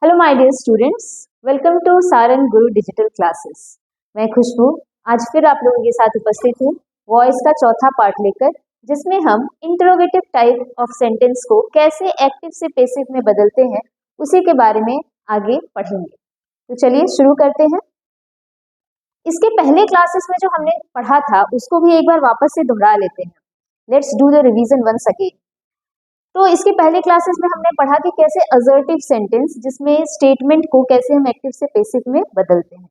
Hello my dear students, welcome to Sarang Guru digital classes. मैं खुशबू आज फिर आप लोगों के साथ उपस्थित हूँ वॉइस का चौथा पार्ट लेकर, जिसमें हम इंटरोगेटिव टाइप ऑफ सेंटेंस को कैसे एक्टिव से पैसिव में बदलते हैं उसी के बारे में आगे पढ़ेंगे। तो चलिए शुरू करते हैं। इसके पहले क्लासेस में जो हमने पढ़ा था उसको भी एक बार वापस से दोहरा लेते हैं। Let's do the revision once again. तो इसके पहले क्लासेस में हमने पढ़ा कि कैसे असर्टिव सेंटेंस जिसमें स्टेटमेंट को कैसे हम एक्टिव से पैसिव में बदलते हैं।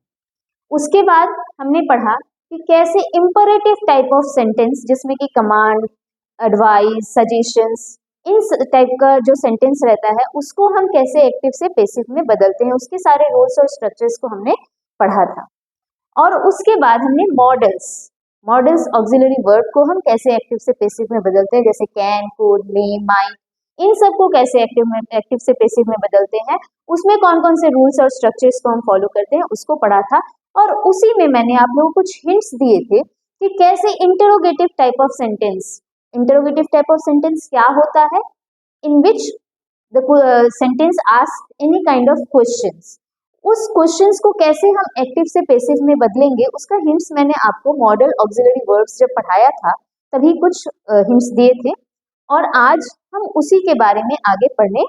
उसके बाद हमने पढ़ा कि कैसे इंपरेटिव टाइप ऑफ सेंटेंस जिसमें कि कमांड, एडवाइस, सजेशंस, इन टाइप का जो सेंटेंस रहता है उसको हम कैसे एक्टिव से पैसिव में बदलते हैं, उसके सारे रूल्स और स्ट्रक्चर्स को हमने पढ़ा था। और उसके बाद हमने मॉडल्स ऑक्सिलरी वर्ब को हम कैसे एक्टिव से पैसिव में बदलते हैं, जैसे कैन, कुड, मे, माइट, इन सब को कैसे एक्टिव से पैसिव में बदलते हैं, उसमें कौन कौन से रूल्स और स्ट्रक्चर्स को हम फॉलो करते हैं उसको पढ़ा था। और उसी में मैंने आप लोगों को कुछ हिंट्स दिए थे कि कैसे इंटरोगेटिव टाइप ऑफ सेंटेंस क्या होता है, in which the sentence ask any kind of questions, उस क्वेश्चंस को कैसे हम एक्टिव से पैसिव में बदलेंगे उसका हिंट्स मैंने आपको मॉडल ऑक्सिलरी वर्ब्स जब पढ़ाया था तभी कुछ हिंट्स दिए थे, और आज हम उसी के बारे में आगे पढ़ने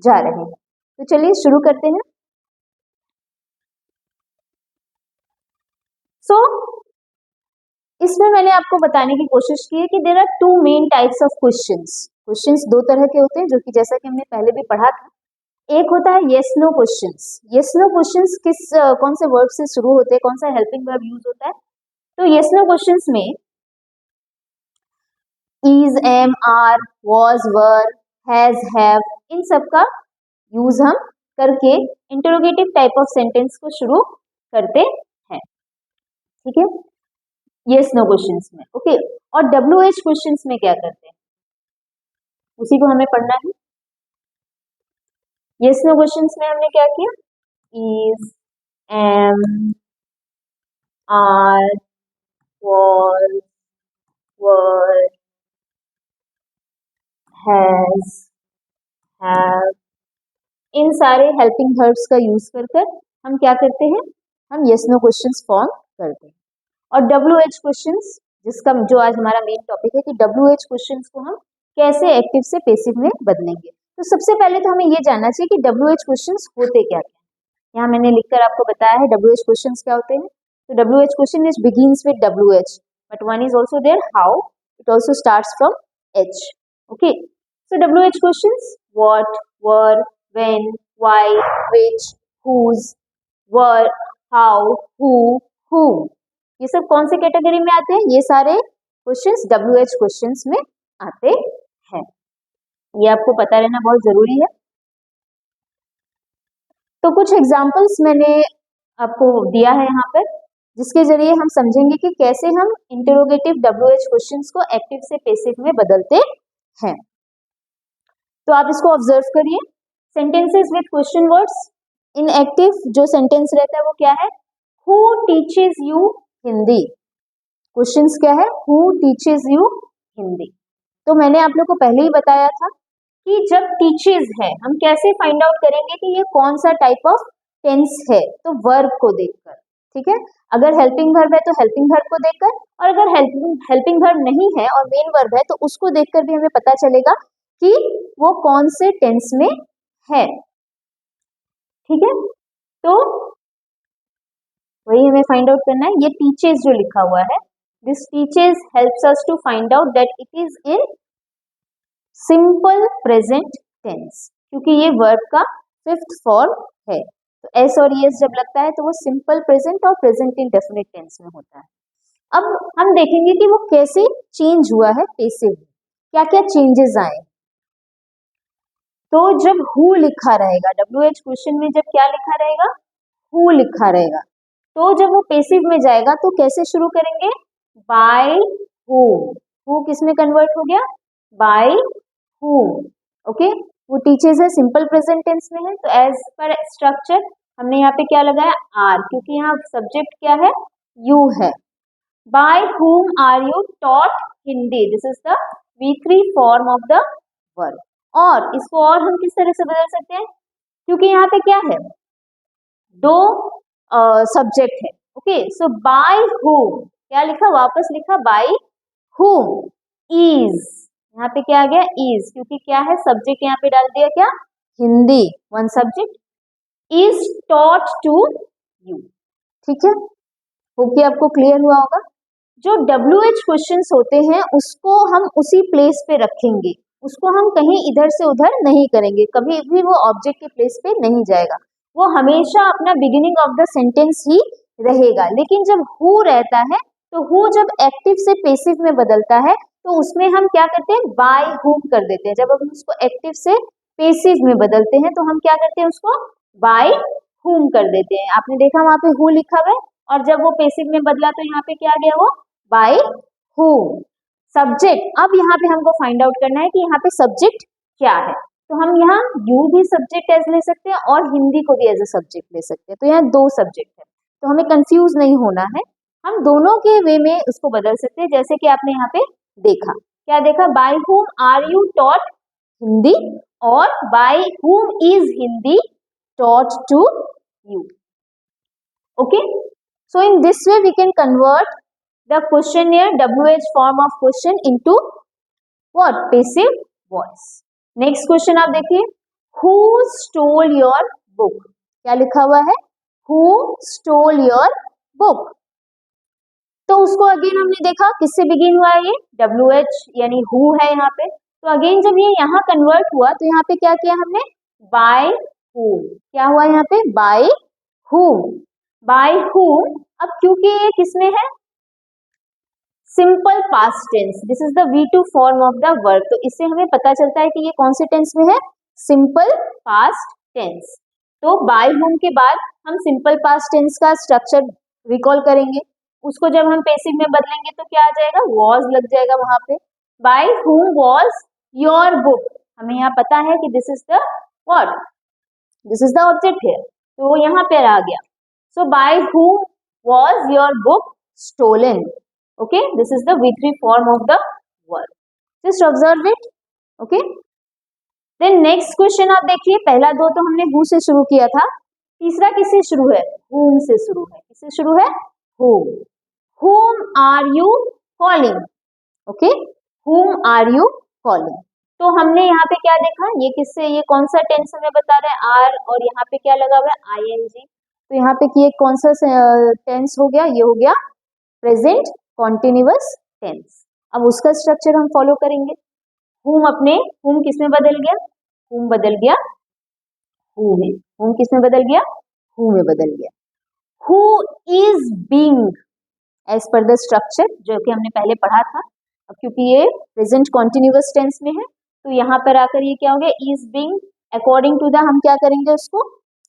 जा रहे हैं। तो चलिए शुरू करते हैं। सो इसमें मैंने आपको बताने की कोशिश की है कि there are two main types of questions दो तरह के होते हैं, जो कि जैसा कि हमने पहले भी पढ़ा था। एक होता है yes no questions. Yes no questions कौन से वर्ब से शुरू होते हैं, कौन सा हेल्पिंग वर्ब यूज होता है। तो येस नो क्वेश्चंस में is, am, are, was, were, has, have, इन सब का यूज हम करके इंटरोगेटिव टाइप ऑफ सेंटेंस को शुरू करते हैं। ठीक है, येस नो क्वेश्चंस में। ओके, और WH क्वेश्चंस में क्या करते हैं उसी को हमें पढ़ना है। येस नो क्वेश्चंस में हमने क्या किया, is, am, are, was, were, has, have, इन सारे हेल्पिंग वर्ब्स का यूज कर हम क्या करते हैं, हम यस नो क्वेश्चंस फॉर्म करते हैं। और WH क्वेश्चंस, जिसका जो आज हमारा मेन टॉपिक है कि WH क्वेश्चंस को हम कैसे एक्टिव से पैसिव में बदलेंगे। तो सबसे पहले तो हमें ये जानना चाहिए कि WH क्वेश्चंस होते क्या क्या। यहाँ मैंने लिखकर आपको बताया है WH क्वेश्चंस क्या होते हैं। तो WH question is begins with WH, but one is also there, how, it also starts from H. Okay, so WH questions: what, were, when, why, which, whose, were, how, who, whom, ये सब कौन से category में आते हैं, ये सारे questions WH questions में आते हैं। ये आपको पता रहना बहुत जरूरी है। तो कुछ एग्जाम्पल्स मैंने आपको दिया है यहाँ पर, जिसके जरिए हम समझेंगे कि कैसे हम इंटरोगेटिव WH क्वेश्चंस को एक्टिव से पैसिव में बदलते हैं। तो आप इसको ऑब्जर्व करिए। Sentences with question words. In active जो सेंटेंस रहता है वो क्या है, who teaches you Hindi. Questions क्या है, हु टीचेस यू हिंदी। तो मैंने आप लोग को पहले ही बताया था कि जब टीचर्स है हम कैसे फाइंड आउट करेंगे कि ये कौन सा टाइप ऑफ टेंस है, तो वर्ब को देखकर। ठीक है, अगर हेल्पिंग वर्ब है तो हेल्पिंग वर्ब को देखकर, और अगर हेल्पिंग वर्ब नहीं है और मेन वर्ब है तो उसको देखकर भी हमें पता चलेगा कि वो कौन से टेंस में है। ठीक है, तो वही हमें फाइंड आउट करना है। ये टीचर्स जो लिखा हुआ है, this teachers helps us to find out that it is in simple present tense, क्योंकि ये वर्ब का फिफ्थ फॉर्म है। तो एस और ईएस जब लगता है तो वो सिंपल प्रेजेंट और प्रेजेंट इंडेफिनिट टेंस में होता है। अब हम देखेंगे कि वो कैसे चेंज हुआ है पैसिव में, क्या क्या चेंजेस आए। तो जब हु लिखा रहेगा WH क्वेश्चन में, जब क्या लिखा रहेगा, हु लिखा रहेगा, तो जब वो पैसिव में जाएगा तो कैसे शुरू करेंगे, बाय हु किस में कन्वर्ट हो गया, बाय हु। ओके, वो टीचर्स है सिंपल प्रेजेंट टेंस में है, तो एज पर स्ट्रक्चर हमने यहाँ पे क्या लगाया, आर, क्योंकि यहाँ सब्जेक्ट क्या है, यू है। By whom are you taught Hindi, this is the V3 form of the verb. और इसको और हम किस तरह से बदल सकते हैं, क्योंकि यहाँ पे क्या है, दो सब्जेक्ट है। ओके, सो बाय हुम, क्या लिखा, वापस लिखा बाय हुम इज, यहाँ पे क्या आ गया इज, क्योंकि क्या है सब्जेक्ट यहाँ पे डाल दिया क्या, Hindi, one subject, is taught to you. ठीक है, होप आपको क्लियर हुआ होगा। जो WH क्वेश्चंस होते हैं उसको हम उसी प्लेस पे रखेंगे, उसको हम कहीं इधर से उधर नहीं करेंगे, कभी भी वो ऑब्जेक्ट के प्लेस पे नहीं जाएगा, वो हमेशा अपना बिगिनिंग ऑफ द सेंटेंस ही रहेगा। लेकिन जब हु रहता है तो हु जब एक्टिव से पेसिव में बदलता है तो उसमें हम क्या करते हैं, बाय हुम कर देते हैं। जब हम उसको एक्टिव से पेसिव में बदलते हैं तो हम क्या करते हैं, उसको बाय हुम कर देते हैं। आपने देखा वहां पे हु लिखा हुआ है, और जब वो पेसिव में बदला तो यहाँ पे क्या आ गया, वो बाय हुम। सब्जेक्ट, अब यहाँ पे हमको फाइंड आउट करना है कि यहाँ पे सब्जेक्ट क्या है, तो हम यहाँ यू भी सब्जेक्ट एज ले सकते हैं और हिंदी को भी एज ए सब्जेक्ट ले सकते हैं। तो यहाँ दो सब्जेक्ट है, तो हमें कंफ्यूज नहीं होना है, हम दोनों के वे में उसको बदल सकते हैं। जैसे कि आपने यहाँ पे देखा, क्या देखा, by whom are you taught Hindi, और by whom is Hindi taught to you. Okay, so in this way we can convert the questionnaire WH form of question into what, passive voice. Next question आप देखिए, who stole your book, क्या लिखा हुआ है, who stole your book। तो उसको again हमने देखा किससे बिगिन हुआ है, ये WH यानी who है यहाँ पे। तो अगेन जब ये यहाँ कन्वर्ट हुआ तो यहाँ पे क्या किया हमने, by whom, क्या हुआ यहाँ पे, by whom, by whom। अब क्योंकि ये किसमें है, simple past tense, this is the V2 form of the verb, तो इससे हमें पता चलता है कि ये कौन से टेंस में है, सिंपल पास्ट टेंस। तो बाय हुम के बाद हम सिंपल पास्ट टेंस का स्ट्रक्चर रिकॉल करेंगे, उसको जब हम पेसिव में बदलेंगे तो क्या आ जाएगा, वॉज लग जाएगा वहां पे। By whom was your book, हमें यहाँ पता है कि this is the what, this is the object है, तो यहाँ पे आ गया। So by whom was your book stolen? Okay, this is the V3 form of the verb. Just observe it. Okay. Then next question आप देखिए, पहला दो तो हमने who से शुरू किया था, तीसरा किससे शुरू है, whom से शुरू है। किससे शुरू है, whom। Whom are you calling? Okay, whom are you calling? तो हमने यहाँ पे क्या देखा, ये किससे, ये कौन सा टेंस हमें बता रहा है, आर, और यहाँ पे क्या लगा हुआ है, ING। तो यहाँ पे कि कौन सा टेंस हो गया, ये हो गया प्रेजेंट कॉन्टिन्यूअस टेंस। अब उसका स्ट्रक्चर हम फॉलो करेंगे। हुम अपने, हुम किस में बदल गया, हुम बदल गया हु में, हुम किस में बदल गया, हु में बदल गया। Who is being as per the structure, जो कि हमने पहले पढ़ा था। अब क्योंकि ये प्रेजेंट कॉन्टिन्यूअस टेंस में है तो यहाँ पर आकर ये क्या हो गया, is being, according to the हम क्या करेंगे उसको,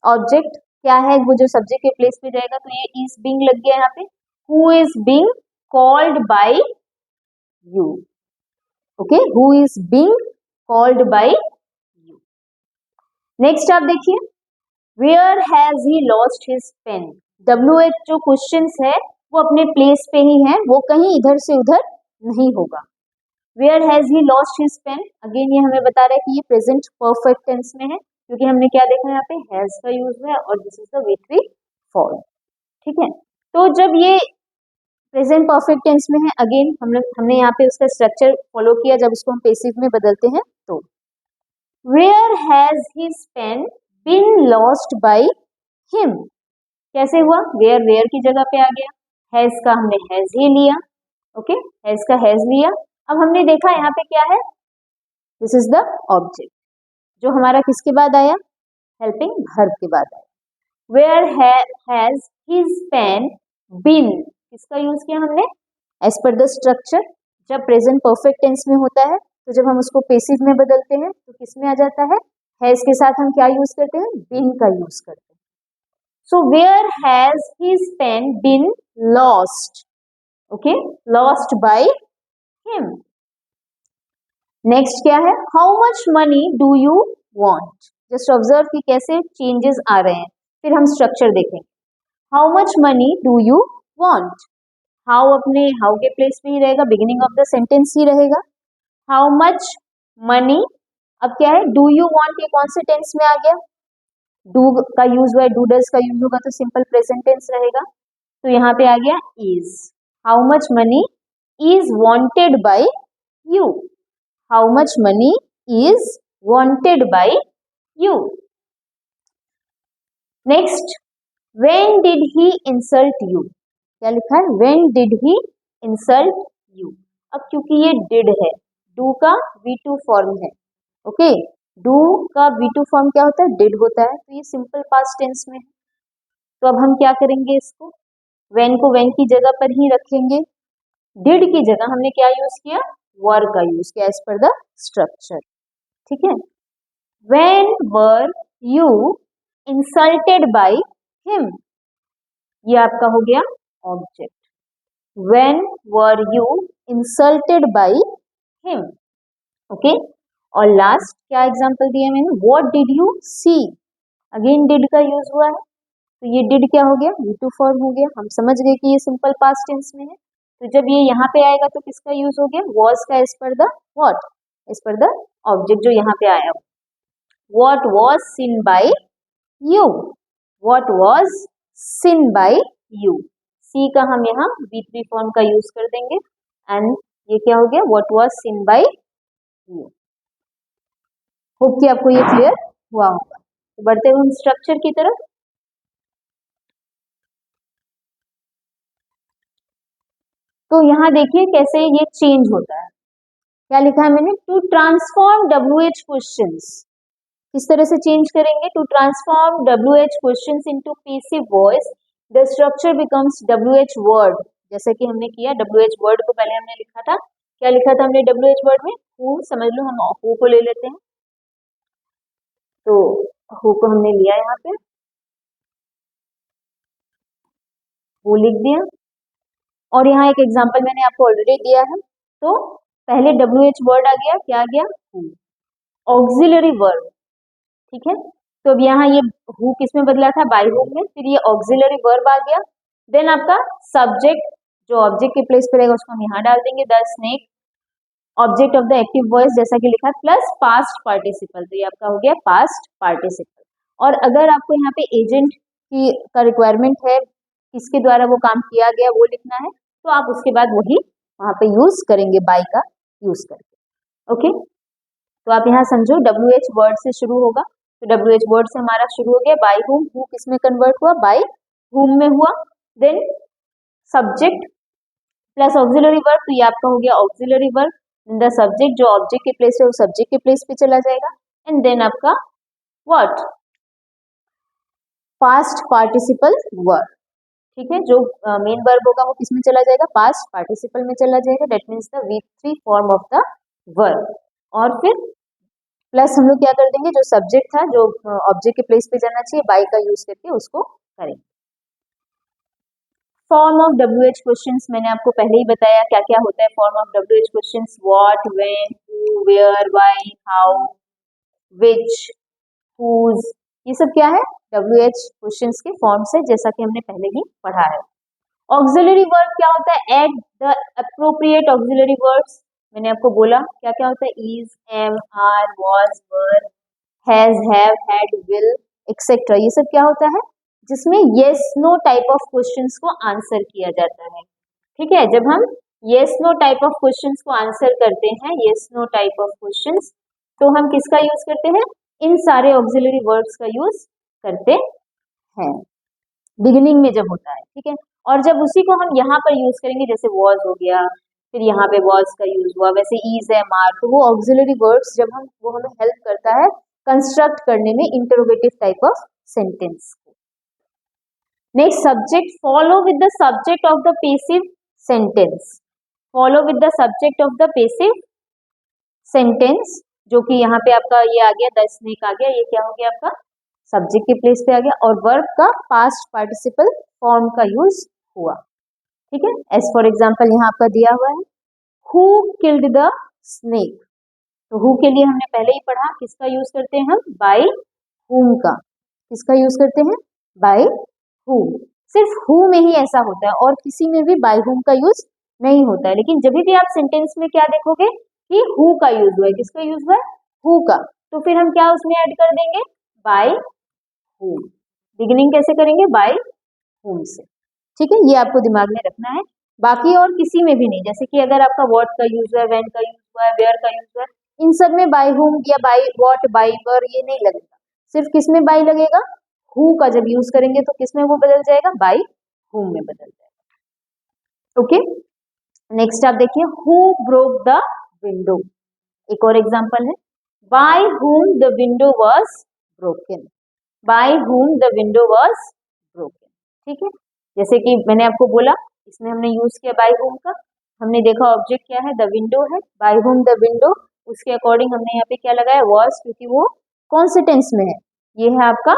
ऑब्जेक्ट क्या है वो जो सब्जेक्ट के प्लेस पे जाएगा, तो ये इज बीइंग लग गया यहाँ पे। Who is being called by you. Okay, who is being called by you. Next आप देखिए, where has he lost his pen. WH जो क्वेश्चंस है वो अपने प्लेस पे ही है, वो कहीं इधर से उधर नहीं होगा। Where has he lost his pen, again ये हमें बता रहा है कि ये प्रेजेंट परफेक्ट टेंस में है, क्योंकि हमने क्या देखा यहाँ पे, हैज का यूज है और this is the V3 form. ठीक है, तो जब ये प्रेजेंट परफेक्ट टेंस में है, अगेन हमने यहाँ पे उसका स्ट्रक्चर फॉलो किया। जब उसको हम पेसिव में बदलते हैं तो where has his pen been lost by him, कैसे हुआ, वेयर, वेयर की जगह पे आ गया, हैज का हमने हैज ही लिया। ओके, हैज का हैज लिया। अब हमने देखा यहाँ पे क्या है, दिस इज द ऑब्जेक्ट, जो हमारा किसके बाद आया, हेल्पिंग वर्ब के बाद आया। Where has his pen been, किसका यूज किया हमने, एज पर द स्ट्रक्चर। जब प्रेजेंट परफेक्ट टेंस में होता है तो जब हम उसको पेसिव में बदलते हैं तो किस में आ जाता है, हैज के साथ हम क्या यूज करते हैं, बीन का यूज करते हैं। So where has his pen been lost, okay, lost by him. Next क्या है, how much money do you want. Just observe कि कैसे चेंजेस आ रहे हैं, फिर हम स्ट्रक्चर देखेंगे। How much money do you want, how अपने हाउ के प्लेस में ही रहेगा, बिगिनिंग ऑफ द सेंटेंस ही रहेगा। हाउ मच मनी, अब क्या है, डू यू वांट, ये कौन से टेंस में आ गया, डू का यूज हुआ है, डू डज का यूज होगा तो सिंपल प्रेजेंट टेंस रहेगा। तो यहाँ पे आ गया is. How much money is wanted bye you, how much money is wanted bye you. Next, when did he insult you, क्या लिखा है, when did he insult you. अब क्योंकि ये डिड है, डू का V2 फॉर्म है, ओके, डू का V2 फॉर्म क्या होता है, डिड होता है, तो ये सिंपल पास्ट टेंस में है। तो अब हम क्या करेंगे, इसको व्हेन को व्हेन की जगह पर ही रखेंगे, डिड की जगह हमने क्या यूज किया, वर का यूज किया एज पर द स्ट्रक्चर, ठीक है। When were you insulted by him, ये आपका हो गया object. When were you insulted by him, okay. और लास्ट क्या एग्जांपल दिया मैंने, what did you see, again did का यूज हुआ है, तो ये डिड क्या हो गया, V2 फॉर्म हो गया। हम समझ गए कि ये सिंपल पास्ट टेंस में है, तो जब ये यहाँ पे आएगा तो किसका यूज हो गया, वॉज का as per the what, as per the object जो यहाँ पे आया। What was seen by you, what was seen by you, see का हम यहाँ V3 फॉर्म का यूज कर देंगे एंड ये क्या हो गया, what was seen by you. Hope कि आपको ये क्लियर हुआ होगा। तो बढ़ते हुए हम स्ट्रक्चर की तरफ। तो यहाँ देखिए कैसे ये चेंज होता है, क्या लिखा है मैंने, टू ट्रांसफॉर्म WH क्वेश्चंस, किस तरह से चेंज करेंगे, to transform WH questions into passive voice the structure becomes WH word, जैसे कि हमने किया WH वर्ड को पहले हमने लिखा था, क्या लिखा था हमने WH वर्ड में, हु, समझ लो हम हु को ले लेते हैं, तो हु को हमने लिया यहाँ पे, हु लिख दिया। और यहाँ एक एग्जांपल मैंने आपको ऑलरेडी दिया है, तो पहले WH वर्ड आ गया, क्या आ गया, हु, ऑक्सिलरी वर्ब, ठीक है। तो अब यहाँ ये हु किस में बदला था, बाय हुम में, फिर ये ऑक्सिलरी वर्ब आ गया, देन आपका सब्जेक्ट जो ऑब्जेक्ट के प्लेस पे रहेगा उसको हम यहाँ डाल देंगे, the snake, object of the active voice जैसा कि लिखा, प्लस पास्ट पार्टिसिपल, तो ये आपका हो गया पास्ट पार्टिसिपल। और अगर आपको यहाँ पे एजेंट की का रिक्वायरमेंट है, किसके द्वारा वो काम किया गया वो लिखना है, तो आप उसके बाद वही वहां पे यूज करेंगे, बाय का यूज करके, ओके। तो आप यहाँ समझो WH वर्ड से शुरू होगा, तो WH वर्ड से हमारा शुरू हो गया, बाय हुम, हु किस में कन्वर्ट हुआ, बाय हुम में हुआ, then subject plus auxiliary verb, तो ये आपका हो गया ऑक्सिलरी वर्ब, द सब्जेक्ट जो ऑब्जेक्ट के प्लेस है वो सब्जेक्ट के प्लेस पे चला जाएगा, एंड देन आपका व्हाट, पास्ट पार्टिसिपल वर्ब, ठीक है, जो मेन वर्ब होगा वो किस में चला जाएगा, पास्ट पार्टिसिपल में चला जाएगा, that means the V3 form of the verb. और फिर प्लस हम लोग क्या कर देंगे, जो सब्जेक्ट था जो ऑब्जेक्ट के प्लेस पे जाना चाहिए, बाय का यूज करके उसको करेंगे। फॉर्म ऑफ WH क्वेश्चंस मैंने आपको पहले ही बताया क्या क्या होता है form of WH questions, what, when, who, where, why, how, which, whose, ये सब क्या है WH क्वेश्चंस के फॉर्म्स है, जैसा कि हमने पहले ही पढ़ा है। ऑक्सिलरी वर्ब क्या होता है, add the appropriate auxiliary verbs, मैंने आपको बोला क्या क्या होता है, is, am, are, was, were, has, have, had, will, etcetera, ये सब क्या होता है, जिसमें yes no type of questions को आंसर किया जाता है, ठीक है। जब हम yes no type of questions को आंसर करते हैं, yes no type of questions, तो हम किसका यूज करते हैं, इन सारे ऑक्सिलरी वर्ब्स का यूज करते हैं बिगिनिंग में जब होता है, ठीक है। और जब उसी को हम यहाँ पर यूज करेंगे, जैसे वॉज हो गया, फिर यहाँ पे वॉज का यूज हुआ, वैसे इज, एम, आर, तो वो ऑक्सिलरी वर्ब्स जब हम वो हमें हेल्प करता है कंस्ट्रक्ट करने में interrogative type of sentence. Next, subject follow with the subject of the passive sentence, follow with the subject of the passive sentence, जो कि यहाँ पे आपका ये आ गया, द स्नेक आ गया, ये क्या हो गया आपका सब्जेक्ट के प्लेस पे आ गया, और वर्ब का पास्ट पार्टिसिपल फॉर्म का यूज हुआ, ठीक है। एज फॉर एग्जांपल यहाँ आपका दिया हुआ है, हु किल्ड द स्नेक, तो हु के लिए हमने पहले ही पढ़ा, किसका यूज करते हैं हम, बाय हुम का, किसका यूज करते हैं, बाय हुम, सिर्फ हु में ही ऐसा होता है और किसी में भी बाय हुम का यूज नहीं होता है, लेकिन जब भी आप सेंटेंस में क्या देखोगे कि हु का यूज हुआ है, किसका यूज हुआ है, हु का, तो फिर हम क्या उसमें ऐड कर देंगे, बाय whom। बिगिनिंग कैसे करेंगे? बाय whom से। ठीक है, ये आपको दिमाग में रखना है। बाकी और किसी में भी नहीं, जैसे कि अगर आपका व्हाट का यूज हुआ है, व्हेन का यूज हुआ है, वेयर का यूज हुआ है, इन सब में बाय whom या बाय व्हाट, बाय वेयर ये नहीं लगेगा। सिर्फ किस में बाय लगेगा? who का जब यूज करेंगे तो किस में वो बदल जाएगा? बाय whom में बदल जाएगा। ओके, नेक्स्ट आप देखिए, हु ब्रोक द विंडो। एक और एग्जांपल है, by whom the window was broken। By whom the window was broken। ठीक है, जैसे कि मैंने आपको बोला, इसमें हमने यूज किया बाय whom का। हमने देखा ऑब्जेक्ट क्या है? द विंडो है। बाय whom the window, उसके अकॉर्डिंग हमने यहाँ पे क्या लगाया? was, क्योंकि वो कौन से टेंस में है? ये है आपका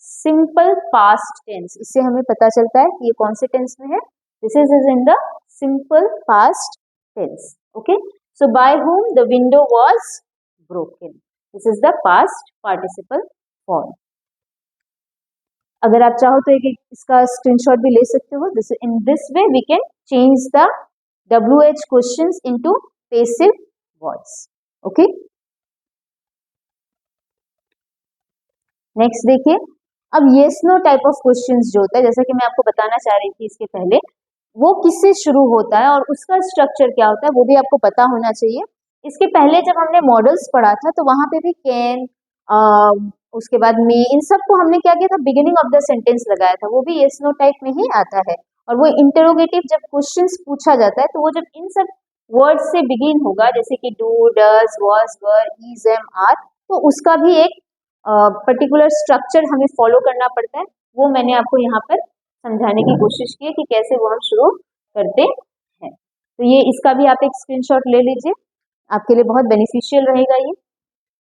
सिंपल पास्ट टेंस। इससे हमें पता चलता है कि ये कौन से टेंस में है। This is in the simple past tense. Okay, so by whom the window was broken, this is the past participle form। अगर आप चाहो तो एक इसका स्क्रीनशॉट भी ले सकते हो। This in this way we can change the WH questions into passive voice. Okay, next देखिए, अब yes no type of questions जो होता है, जैसा कि मैं आपको बताना चाह रही थी इसके पहले, वो किससे शुरू होता है और उसका स्ट्रक्चर क्या होता है वो भी आपको पता होना चाहिए। इसके पहले जब हमने मॉडल्स पढ़ा था तो वहां पे भी कैन, उसके बाद मे, इन सबको हमने क्या किया था? बिगिनिंग ऑफ द सेंटेंस लगाया था। वो भी येस नो टाइप में ही आता है। और वो इंटरोगेटिव जब क्वेश्चंस पूछा जाता है तो वो जब इन सब वर्ड्स से बिगिन होगा, जैसे कि do, does, was, were, is, am, are, तो उसका भी एक पर्टिकुलर स्ट्रक्चर हमें फॉलो करना पड़ता है। वो मैंने आपको यहाँ पर समझाने की कोशिश की है कि कैसे वो हम शुरू करते हैं। तो ये इसका भी आप एक स्क्रीनशॉट ले लीजिए, आपके लिए बहुत बेनिफिशियल रहेगा ये।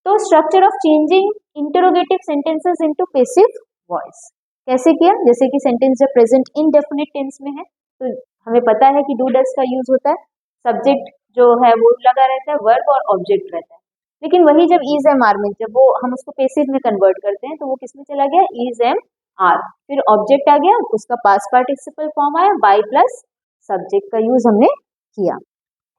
तो structure of changing interrogative sentences into passive voice कैसे किया? जैसे कि सेंटेंस जब प्रेजेंट इनडेफिनिट टेंस में है तो हमें पता है कि डू डज का यूज होता है, सब्जेक्ट जो है वो लगा रहता है, वर्ब और ऑब्जेक्ट रहता है। लेकिन वही जब इज एम आर में, जब वो हम उसको पैसिव में कन्वर्ट करते हैं तो वो किस में चला गया? इज एम आर, फिर ऑब्जेक्ट आ गया, उसका पास्ट पार्टिसिपल फॉर्म आया, बाय प्लस सब्जेक्ट का यूज हमने किया।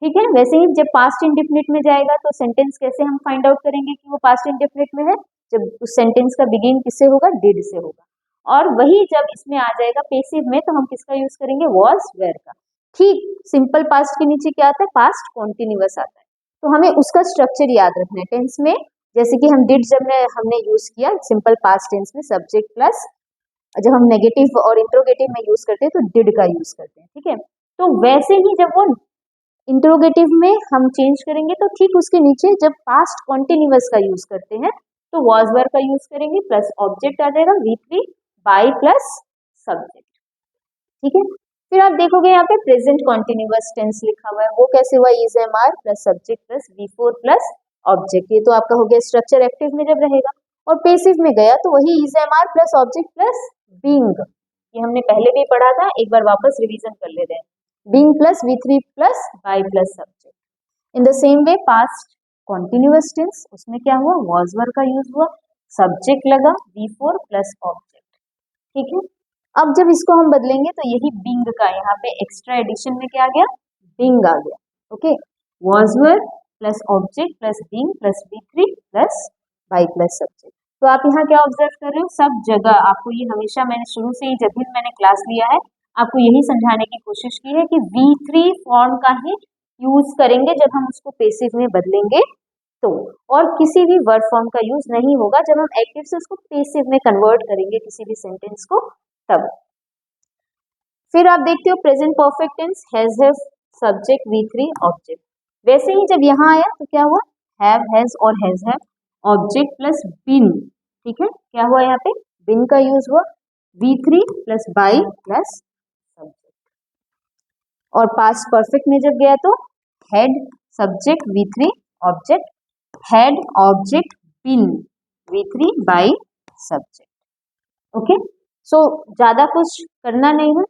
ठीक है, वैसे ही जब पास्ट इंडेफिनिट में जाएगा तो सेंटेंस कैसे हम फाइंड आउट करेंगे कि वो पास्ट इंडेफिनिट में है? जब उस सेंटेंस का बिगिन किससे होगा? डिड से होगा। और वही जब इसमें आ जाएगा पैसिव में तो हम किसका यूज करेंगे? वॉज, वेयर का। ठीक सिंपल पास्ट के नीचे क्या आता है? पास्ट कॉन्टिन्यूअस आता है। तो हमें उसका स्ट्रक्चर याद रखना है टेंस में। जैसे कि हम डिड जब हमने यूज किया सिंपल पास्ट टेंस में, सब्जेक्ट प्लस, जब हम नेगेटिव और इंट्रोगेटिव में यूज करते हैं तो डिड का यूज करते हैं। ठीक है, तो वैसे ही जब वो इंट्रोगेटिव में हम चेंज करेंगे तो ठीक उसके नीचे जब पास्ट कॉन्टिन्यूअस का यूज करते हैं तो वॉज वर का यूज करेंगे, प्लस ऑब्जेक्ट आ जाएगा V3 बाय प्लस सब्जेक्ट। ठीक है, फिर आप देखोगे यहाँ पे प्रेजेंट कॉन्टिन्यूअस टेंस लिखा हुआ है, वो कैसे हुआ? Is am are plus subject plus V4 plus object. ये तो आपका हो गया स्ट्रक्चर एक्टिव में जब रहेगा। और पैसिव में गया तो वही is am are plus object plus being, ये हमने पहले भी पढ़ा था, एक बार वापस रिवीजन कर ले रहे हैं। being plus V3 plus by plus subject। In the same way past continuous tense, उसमें क्या हुआ? was were का यूज हुआ, सब्जेक्ट लगा, V4 plus ऑब्जेक्ट। ठीक है, अब जब इसको हम बदलेंगे तो यही being का यहाँ पे एक्स्ट्रा एडिशन में क्या आ गया? being आ गया। Okay, was were plus object plus being plus V3 plus by plus subject। तो आप यहाँ क्या ऑब्जर्व कर रहे हो? सब जगह आपको ये हमेशा, मैंने शुरू से ही जब भी मैंने क्लास लिया है आपको यही समझाने की कोशिश की है कि V3 फॉर्म का ही यूज करेंगे जब हम उसको पैसिव में बदलेंगे तो, और किसी भी वर्ब फॉर्म का यूज नहीं होगा जब हम एक्टिव से उसको पैसिव में कन्वर्ट करेंगे किसी भी सेंटेंस को तब। फिर आप देखते हो present perfect tense, has, have, subject, V3 object. वैसे ही जब यहाँ आया तो क्या हुआ? हैव, हैज और has have, object plus been. ठीक है, क्या हुआ यहाँ पे? बिन का यूज हुआ, V3 plus by plus subject. और पास्ट परफेक्ट में जब गया तो had, subject, V3 object, had, object, been, V3 by subject. Okay, so ज्यादा कुछ करना नहीं है,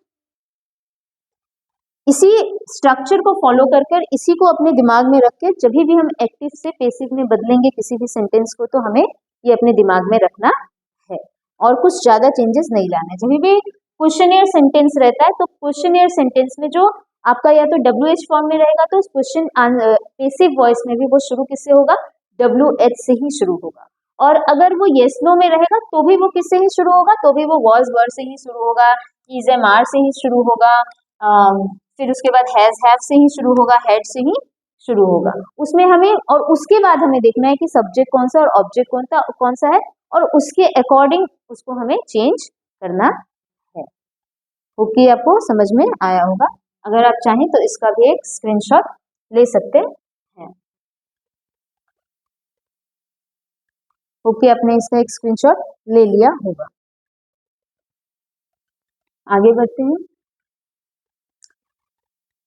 इसी स्ट्रक्चर को फॉलो कर कर इसी को अपने दिमाग में रख के जब भी हम एक्टिव से पैसिव में बदलेंगे किसी भी सेंटेंस को तो हमें ये अपने दिमाग में रखना है और कुछ ज्यादा चेंजेस नहीं लाना है। जब भी क्वेश्चनियर सेंटेंस रहता है तो क्वेश्चनियर सेंटेंस में जो आपका या तो WH फॉर्म में रहेगा तो क्वेश्चन पैसिव वॉइस में भी वो शुरू किससे होगा? WH से ही शुरू होगा। और अगर वो येस नो में रहेगा तो भी वो किससे ही शुरू होगा, तो भी वो वॉज वर्ड से ही शुरू होगा, इज एम आर से ही शुरू होगा, फिर उसके बाद हैज हैव से ही शुरू होगा, हैड से ही शुरू होगा। उसमें हमें और उसके बाद हमें देखना है कि सब्जेक्ट कौन सा और ऑब्जेक्ट कौन सा है, और उसके अकॉर्डिंग उसको हमें चेंज करना है। ओके, आपको समझ में आया होगा। अगर आप चाहें तो इसका भी एक स्क्रीनशॉट ले सकते हैं। ओके, आपने इसका एक स्क्रीनशॉट ले लिया होगा। आगे बढ़ते हैं।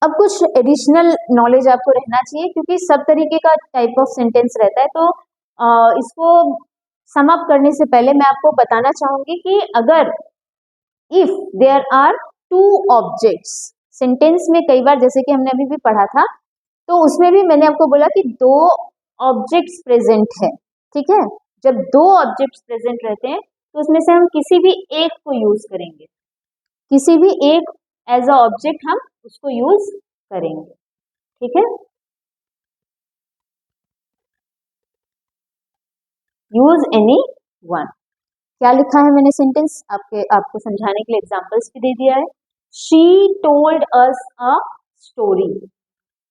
अब कुछ एडिशनल नॉलेज आपको रहना चाहिए, क्योंकि सब तरीके का टाइप ऑफ सेंटेंस रहता है। तो इसको सम अप करने से पहले मैं आपको बताना चाहूंगी कि अगर if there are two objects, sentence में कई बार जैसे कि हमने अभी भी पढ़ा था, तो उसमें भी मैंने आपको बोला कि दो ऑब्जेक्ट्स प्रेजेंट है। ठीक है, जब दो ऑब्जेक्ट्स प्रेजेंट रहते हैं तो उसमें से हम किसी भी एक को यूज करेंगे, किसी भी एक एज अ ऑब्जेक्ट हम उसको यूज करेंगे। ठीक है, यूज एनी वन। क्या लिखा है मैंने सेंटेंस आपको समझाने के लिए एग्जांपल्स भी दे दिया है। She told us a story,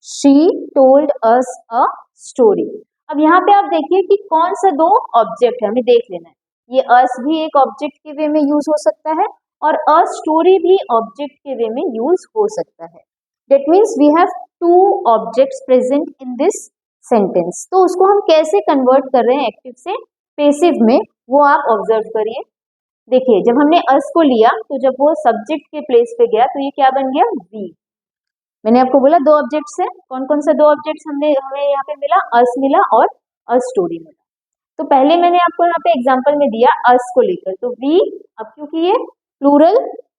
she told us a story. अब यहाँ पे आप देखिए कि कौन सा दो ऑब्जेक्ट है, हमें देख लेना है। ये अस भी एक ऑब्जेक्ट के वे में यूज हो सकता है और अ स्टोरी भी ऑब्जेक्ट के वे में यूज हो सकता है। That means we have two objects present in this sentence. तो उसको हम कैसे कन्वर्ट कर रहे हैं एक्टिव से पेसिव में, वो आप ऑब्जर्व करिए। देखिए, जब हमने अस को लिया तो जब वो सब्जेक्ट के प्लेस पे गया तो ये क्या बन गया, वी। मैंने आपको बोला दो ऑब्जेक्ट्स हैं, कौन कौन से दो ऑब्जेक्ट्स हमें यहाँ पे मिला, अस मिला और अ स्टोरी मिला। तो पहले मैंने आपको यहाँ पे एग्जांपल में दिया अस को लेकर, तो वी। अब क्योंकि ये प्लूरल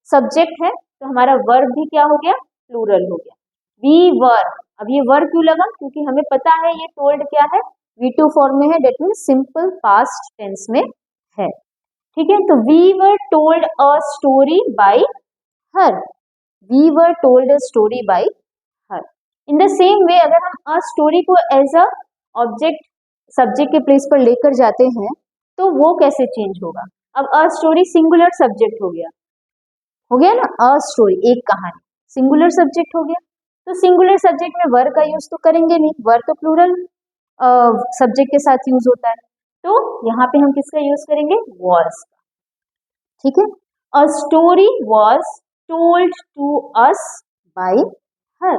सब्जेक्ट है तो हमारा वर्ब भी क्या हो गया, प्लूरल हो गया, वी वर। अब ये वर्ब क्यों लगा, क्योंकि हमें पता है ये टोल्ड क्या है, V2 फॉर्म में है, that mean simple past tense में है। ठीक है, तो we were told a story by her, we were told a story by her. In the same way, अगर हम a story को एज अ ऑब्जेक्ट सब्जेक्ट के प्लेस पर लेकर जाते हैं तो वो कैसे चेंज होगा। अब अ स्टोरी सिंगुलर सब्जेक्ट हो गया ना, अ स्टोरी एक कहानी, सिंगुलर सब्जेक्ट हो गया। तो सिंगुलर सब्जेक्ट में वर का यूज तो करेंगे नहीं, वर तो प्लूरल सब्जेक्ट के साथ यूज होता है। तो यहाँ पे हम किसका यूज करेंगे, वॉज का। ठीक है, a story was told to us by her.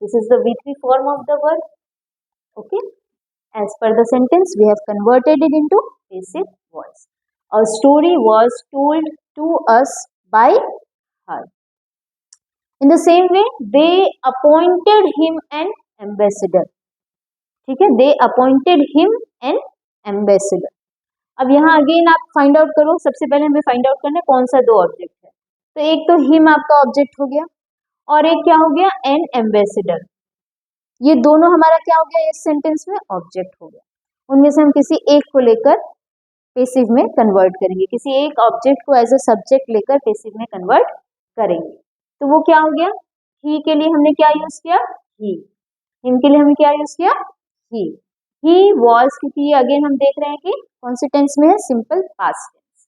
This is the V3 form of the verb. Okay. As per the sentence, we have converted it into passive voice. A story was told to us by her. In the same way, they appointed him an ambassador. ठीक है, they appointed him an ambassador. अब यहाँ again आप find out करो, सबसे पहले हमें find out करना है कौन सा दो ऑब्जेक्ट है। तो एक तो हिम आपका ऑब्जेक्ट हो गया और एक क्या हो गया, एन एम्बेसडर। ये दोनों हमारा क्या हो गया, इस सेंटेंस में ऑब्जेक्ट हो गया। उनमें से हम किसी एक को लेकर पेसिव में कन्वर्ट करेंगे, किसी एक ऑब्जेक्ट को एज अ सब्जेक्ट लेकर पेसिव में कन्वर्ट करेंगे। तो वो क्या हो गया, ही के लिए हमने क्या यूज किया, ही। हिम के लिए हमने क्या यूज किया, ही वॉज, क्योंकि ये अगेन हम देख रहे हैं कि कौन सी टेंस में है, सिंपल पास्ट टेंस।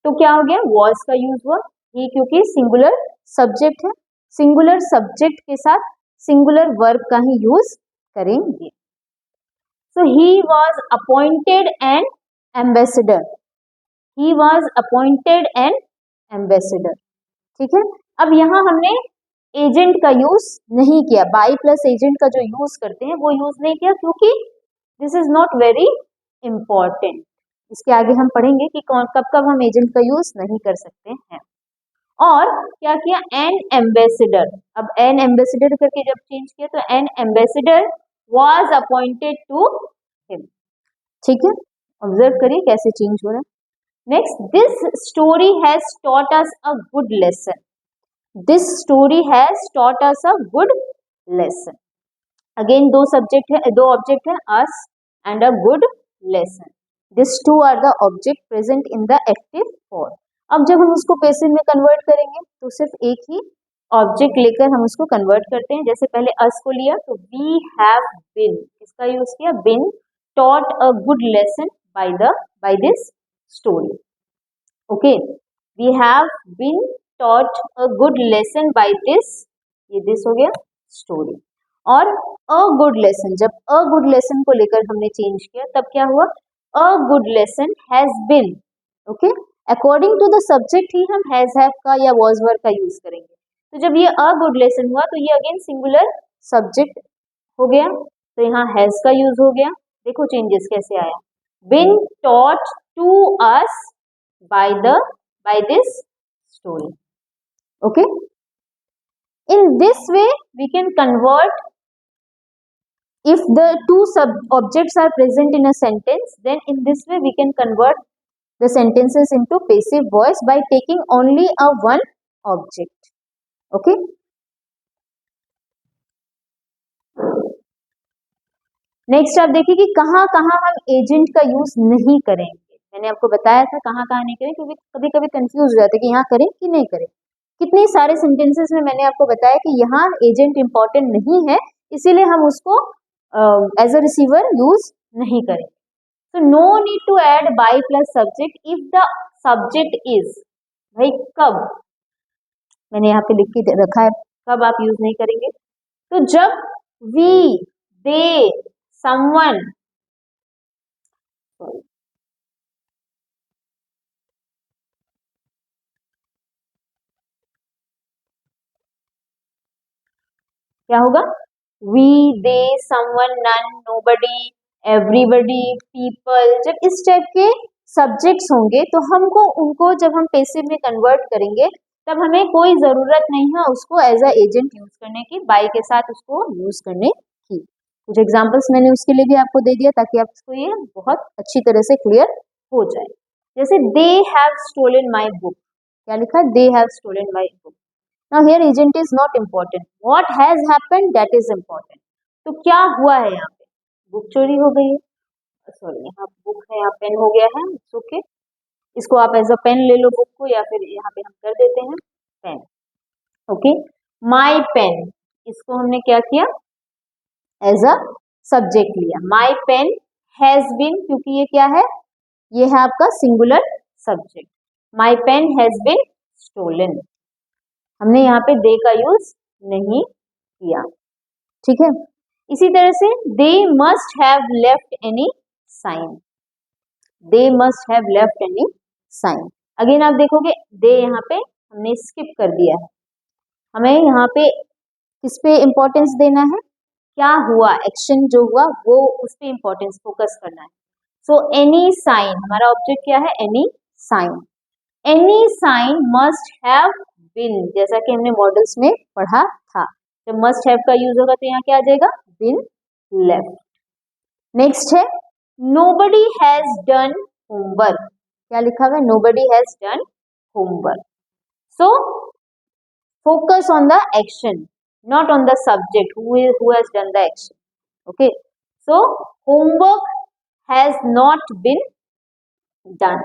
तो क्या हो गया, वॉज का यूज हुआ, ही क्योंकि सिंगुलर सब्जेक्ट है, सिंगुलर सब्जेक्ट के साथ सिंगुलर वर्ब का ही यूज करेंगे। So he was appointed an ambassador, he was appointed an ambassador. ठीक है, अब यहाँ हमने एजेंट का यूज नहीं किया, बाई प्लस एजेंट का जो यूज करते हैं वो यूज नहीं किया, क्योंकि this is not very important. इसके आगे हम पढ़ेंगे कि कब कब हम एजेंट का यूज नहीं कर सकते हैं। और क्या किया, एन एम्बेसडर। अब एन एम्बेसडर करके जब चेंज किया तो an ambassador was appointed to him. ठीक है, ऑब्जर्व करिए कैसे चेंज हो रहा है। Next, this story has taught us a good lesson, this story has taught us a good lesson. Again दो सब्जेक्ट है, दो ऑब्जेक्ट है, us and a good lesson. This two are the object present in the active form. अब जब हम उसको passive में convert करेंगे तो सिर्फ एक ही ऑब्जेक्ट लेकर हम उसको कन्वर्ट करते हैं। जैसे पहले अस को लिया तो वी हैव बिन, इसका यूज किया, been taught a good lesson by this story. Okay, we have been taught a good lesson by this, ये this हो गया story. और a good lesson, जब a good lesson को लेकर हमने चेंज किया तब क्या हुआ, a good lesson has been. Okay, according to the subject ही हम हैज हैव का या वॉज वर का यूज करेंगे. तो जब ये अ गुड लेसन हुआ तो ये अगेन सिंगुलर सब्जेक्ट हो गया, तो यहाँ हैज का यूज हो गया. देखो चेंजेस कैसे आया, been taught to us by this story. Okay, in this way we can convert, if the two sub objects are present in a sentence, then in this way we can convert the sentences into passive voice by taking only a one object. Okay, next आप देखिए कि कहाँ कहाँ हम agent का use नहीं करेंगे. मैंने आपको बताया था कहाँ कहाँ नहीं करें, क्योंकि कभी कभी कंफ्यूज हो जाते हैं कि यहाँ करें कि नहीं करें. कितने सारे सेंटेंसेस में मैंने आपको बताया कि यहाँ एजेंट इंपॉर्टेंट नहीं है, इसीलिए हम उसको एज अ रिसीवर यूज नहीं करेंगे. तो no need to add by plus subject if the subject is, भाई कब, मैंने यहाँ पे लिख के रखा है कब आप यूज नहीं करेंगे. तो जब वी, दे, समवन, क्या होगा, we, they, someone, none, nobody, everybody, people, जब इस टाइप के सब्जेक्ट्स होंगे तो हमको उनको जब हम पैसिव में कन्वर्ट करेंगे तब हमें कोई ज़रूरत नहीं है उसको एज अ एजेंट यूज करने की, बाय के साथ उसको यूज करने की. कुछ एग्जांपल्स मैंने उसके लिए भी आपको दे दिया ताकि आपको ये बहुत अच्छी तरह से क्लियर हो जाए. जैसे they have stolen my book, क्या लिखा है, they have stolen my book. Now here agent is not important. What has happened, that is important. तो क्या हुआ है यहाँ पे, बुक चोरी हो गई है, सॉरी यहाँ बुक है, यहाँ पेन हो गया है, ओके, इसको आप एज अ पेन ले लो बुक को, या फिर यहाँ पे हम कर देते हैं पेन. ओके, माई पेन, इसको हमने क्या किया, एज अ सब्जेक्ट लिया. माई पेन हैज बीन, क्योंकि ये क्या है, ये है आपका singular subject. My pen has been stolen, हमने यहाँ पे दे का यूज नहीं किया. ठीक है, इसी तरह से they must have left any sign, they must have left any sign. Again आप देखोगे दे यहाँ पे हमने स्किप कर दिया है, हमें यहाँ पे किस पे इंपॉर्टेंस देना है, क्या हुआ, एक्शन जो हुआ वो उस पे इंपॉर्टेंस फोकस करना है. सो एनी साइन, हमारा ऑब्जेक्ट क्या है, any sign. Any sign must have been, जैसा कि हमने मॉडल्स में पढ़ा था, जब मस्ट हैव का यूज होगा तो यहाँ क्या आ जाएगा, बिन लेफ्ट. नेक्स्ट है नोबडी हैज डन होमवर्क, क्या लिखा हुआ है, nobody has done homework. So focus on the action, not on the subject who has done the action. Okay, so homework has not been done.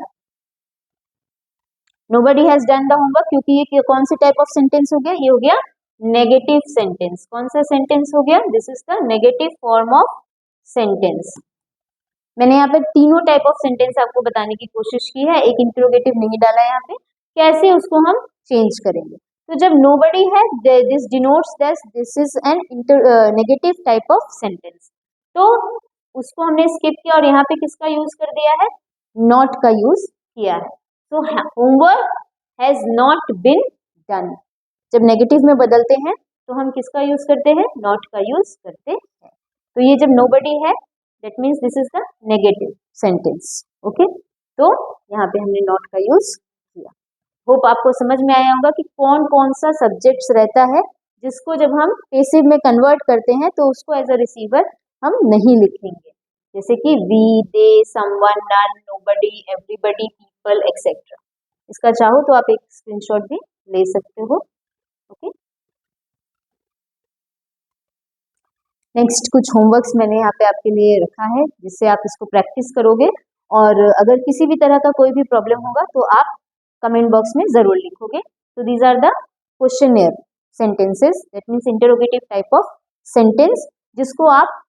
Nobody has done the homework, क्योंकि ये कौन से type of sentence हो गया, ये हो गया negative sentence. कौन सा सेंटेंस हो गया, this is the negative form of sentence. मैंने यहाँ पे तीनों टाइप ऑफ सेंटेंस आपको बताने की कोशिश की है, एक इंटरोगेटिव नहीं डाला है यहाँ पे, कैसे उसको हम चेंज करेंगे. तो जब nobody है, this denotes this is an negative type of sentence, तो उसको हमने स्किप किया और यहाँ पे किसका यूज कर दिया है, नॉट का यूज किया है. तो homework has not been done, जब नेगेटिव में बदलते हैं तो हम किसका यूज करते हैं, नॉट का यूज करते हैं. तो ये जब nobody है that means this is the negative sentence. Okay, तो यहाँ पे हमने नॉट का यूज किया. होप आपको समझ में आया होगा कि कौन कौन सा सब्जेक्ट्स रहता है जिसको जब हम पैसिव में कन्वर्ट करते हैं तो उसको एज अ रिसीवर हम नहीं लिखेंगे, जैसे कि we, they, someone, none, nobody, everybody, people etcetera. इसका चाहो तो आप एक स्क्रीनशॉट भी ले सकते हो. ओके, नेक्स्ट कुछ होमवर्क्स मैंने यहाँ पे आपके लिए रखा है जिससे आप इसको प्रैक्टिस करोगे, और अगर किसी भी तरह का कोई भी प्रॉब्लम होगा तो आप कमेंट बॉक्स में जरूर लिखोगे. तो these are the questionnaire sentences, that means interrogative type of sentence, जिसको आप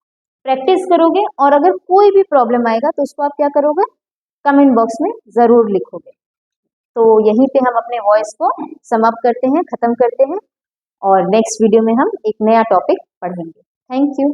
प्रैक्टिस करोगे और अगर कोई भी प्रॉब्लम आएगा तो उसको आप क्या करोगे, कमेंट बॉक्स में ज़रूर लिखोगे। तो यहीं पे हम अपने वॉइस को समाप्त करते हैं, ख़त्म करते हैं और नेक्स्ट वीडियो में हम एक नया टॉपिक पढ़ेंगे। Thank you.